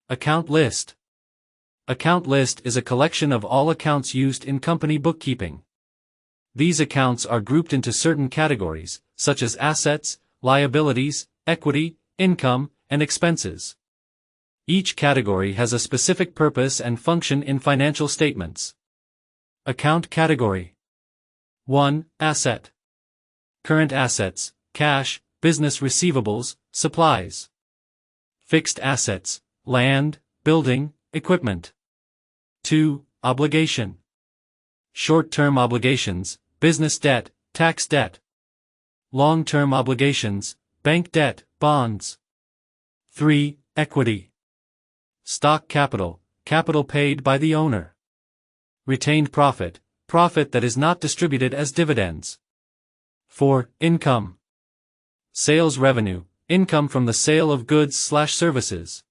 Account list. Account list is a collection of all accounts used in company bookkeeping. These accounts are grouped into certain categories, such as assets, liabilities, equity, income, and expenses. Each category has a specific purpose and function in financial statements. Account category. 1. Asset. Current assets, cash, business receivables, supplies. Fixed assets, land, building, equipment. 2. Obligation. Short-term obligations, business debt, tax debt. Long-term obligations, bank debt, bonds. 3. Equity. Stock capital, capital paid by the owner. Retained profit, profit that is not distributed as dividends. 4. Income. Sales revenue, income from the sale of goods/services.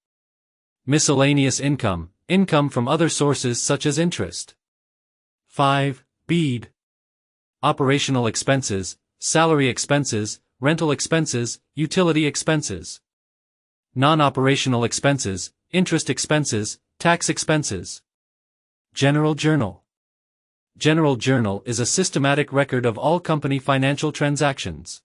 Miscellaneous income, income from other sources such as interest. 5. BED. Operational expenses, salary expenses, rental expenses, utility expenses. Non-operational expenses, interest expenses, tax expenses. General Journal. General Journal is a systematic record of all company financial transactions.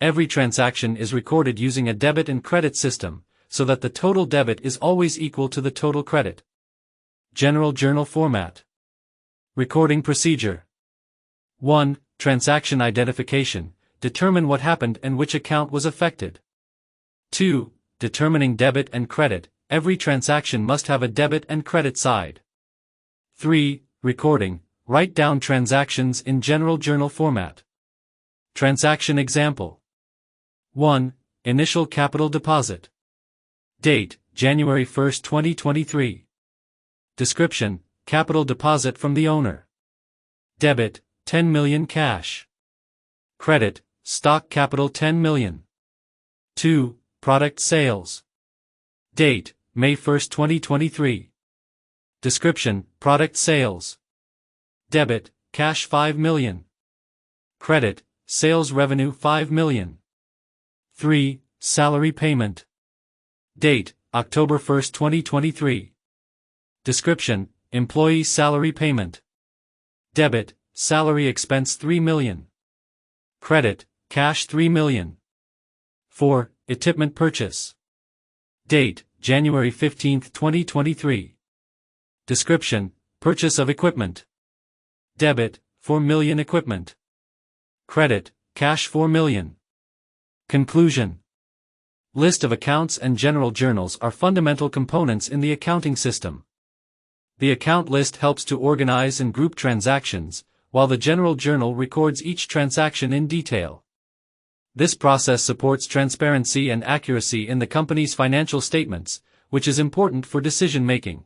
Every transaction is recorded using a debit and credit system, so that the total debit is always equal to the total credit. General Journal format. Recording procedure. 1. Transaction identification. Determine what happened and which account was affected. 2. Determining debit and credit. Every transaction must have a debit and credit side. 3. Recording. Write down transactions in General Journal format. Transaction example. 1. Initial capital deposit. Date, January 1, 2023. Description, capital deposit from the owner. Debit, 10 million cash. Credit, stock capital 10 million. 2. Product sales. Date, May 1, 2023. Description, product sales. Debit, cash 5 million. Credit, sales revenue 5 million. 3. Salary payment. Date, October 1, 2023. Description, employee salary payment. Debit, salary expense 3 million. Credit, cash 3 million. 4. Equipment purchase. Date, January 15, 2023. Description, purchase of equipment. Debit, 4 million equipment. Credit, cash 4 million. Conclusion. List of accounts and general journals are fundamental components in the accounting system. The account list helps to organize and group transactions, while the general journal records each transaction in detail. This process supports transparency and accuracy in the company's financial statements, which is important for decision-making.